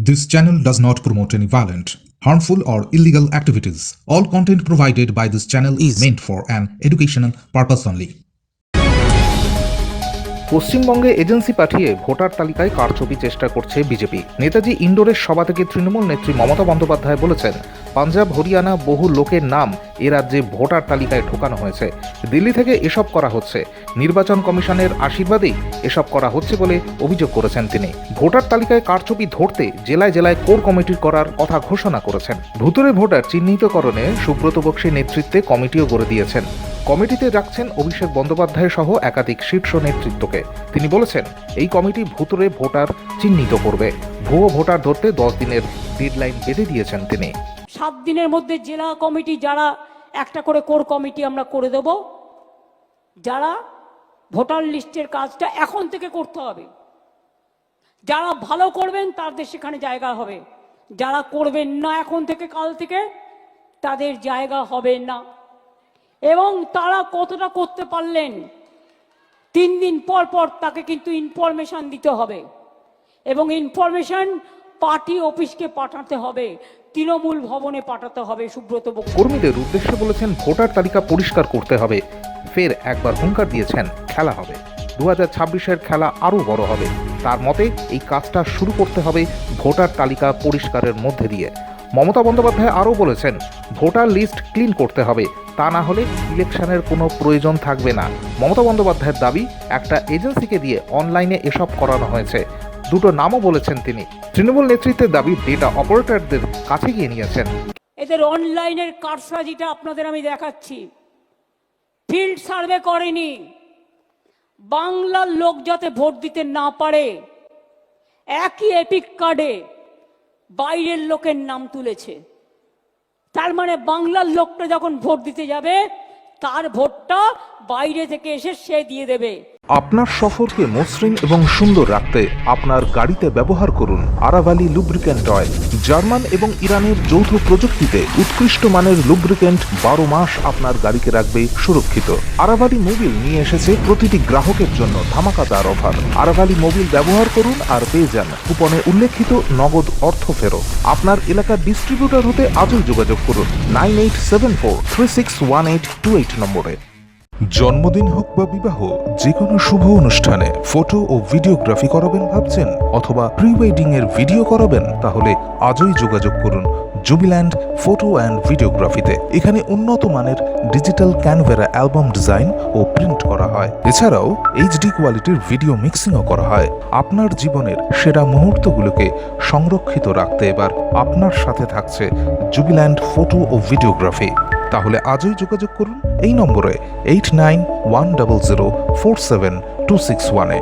This channel does not promote any violent, harmful, or illegal activities. All content provided by this channel is meant for an educational purpose only. পশ্চিমবঙ্গে agency পাঠিয়ে voter তালিকায় কারচুপি চেষ্টা করছে BJP. Netaji ইন্ডোরের সভা থেকে তৃণমূল নেত্রী মমতা বন্দ্যোপাধ্যায় বলেছেন, পাঞ্জাব, হরিয়ানা বহু লোকের নাম এ রাজ্যে ভোটার তালিকায় ঢোকানো হয়েছে। দিল্লি থেকে এসব করা হচ্ছে। নির্বাচন কমিশনের আশীর্বাদেই এসব করা হচ্ছে বলে অভিযোগ করেছেন তিনি। ভোটার তালিকায় কারচুপি ধরতে জেলায় জেলায় কোর কমিটি করার কথা ঘোষণা করেছেন। ভুতুড়ে ভোটার চিহ্নিতকরণে সুব্রত বক্সির নেতৃত্বে কমিটিও গড়ে দিয়েছেন। কমিটিতে রাখছেন অভিষেক বন্দ্যোপাধ্যায় সহ একাধিক শীর্ষ নেতৃত্বকে। তিনি বলেছেন, এই কমিটি ভুতুড়ে ভোটার চিহ্নিত করবে। ভুয়ো ভোটার ধরতে 10 দিনের ডেডলাইন বেঁধে দিয়েছেন তিনি। 7 দিনের মধ্যে জেলা কমিটি যারা একটা করে কোর কমিটি আমরা করে দেব, যারা ভোটার লিস্টের কাজটা এখন থেকে করতে হবে। যারা ভালো করবেন তাদের সেখানে জায়গা হবে, যারা করবেন না এখন থেকে কাল থেকে তাদের জায়গা হবে না। এবং তারা কতটা করতে পারলেন 3 দিন পর পর তাকে কিন্তু ইনফরমেশন দিতে হবে, এবং ইনফরমেশন পার্টি অফিসকে পাঠাতে হবে, তৃণমূল ভবনে পাঠাতে হবে। সুব্রত বক্সী কর্মীদের উদ্দেশ্যে বলেছেন, ভোটার তালিকা পরিষ্কার করতে হবে। ফের একবার হুঙ্কার দিয়েছেন, খেলা হবে। 2026-এর খেলা আরও বড় হবে। তার মতে এই কাজটা শুরু করতে হবে ভোটার তালিকা পরিষ্কারের মধ্যে দিয়ে। মমতা বন্দ্যোপাধ্যায় আরও বলেছেন, ভোটার লিস্ট ক্লিন করতে হবে, তা না হলে ইলেকশনের কোনো প্রয়োজন থাকবে না। মমতা বন্দ্যোপাধ্যায়ের দাবি, একটা এজেন্সিকে দিয়ে অনলাইনে এসব করানো হয়েছে। দুটো নামও বলেছেন তিনি। তৃণমূল নেতৃত্বের দাবি, ডেটা অপারেটরদের কাছে গিয়ে নিয়েছেন। এদের অনলাইনের কারসাজিটা আপনাদের আমি দেখাচ্ছি। ফিল্ড সার্ভে করেনি, বাংলার লোক যাতে ভোট দিতে না পারে একই এপিক কার্ডে বাইরের লোকের নাম তুলেছে। তার মানে বাংলার লোকটা যখন ভোট দিতে যাবে তার ভোটটা বাইরে থেকে এসে সে দিয়ে দেবে। আপনার সফরকে মসৃণ এবং সুন্দর রাখতে আপনার গাড়িতে ব্যবহার করুন আরাভালি লুব্রিক্যান্ট অয়েল। জার্মান এবং ইরানের যৌথ প্রযুক্তিতে উৎকৃষ্ট মানের লুব্রিক্যান্ট 12 মাস আপনার গাড়িকে রাখবে সুরক্ষিত। আরাভালি মোবিল নিয়ে এসেছে প্রতিটি গ্রাহকের জন্য ধামাকাদার অফার। আরাভালি মোবিল ব্যবহার করুন আর পেয়ে যান কুপনে উল্লেখিত নগদ অর্থ ফেরত। আপনার এলাকার ডিস্ট্রিবিউটর হতে আজই যোগাযোগ করুন 9874361828 নম্বরে। জন্মদিন হোক বা বিবাহ, যে কোনো শুভ অনুষ্ঠানে ফটো ও ভিডিওগ্রাফি করাবেন ভাবছেন, অথবা প্রি ওয়েডিং এর ভিডিও করাবেন, তাহলে আজই যোগাযোগ করুন জুবিল্যান্ড ফটো অ্যান্ড ভিডিওগ্রাফিতে। এখানে উন্নত মানের ডিজিটাল ক্যানভেরা অ্যালবাম ডিজাইন ও প্রিন্ট করা হয়। এছাড়াও এইচডি কোয়ালিটির ভিডিও মিক্সিংও করা হয়। আপনার জীবনের সেরা মুহূর্তগুলোকে সংরক্ষিত রাখতে এবার আপনার সাথে থাকছে জুবিল্যান্ড ফটো ও ভিডিওগ্রাফি। তাহলে আজই যোগাযোগ করুন এই নম্বরে 8910047261-এ।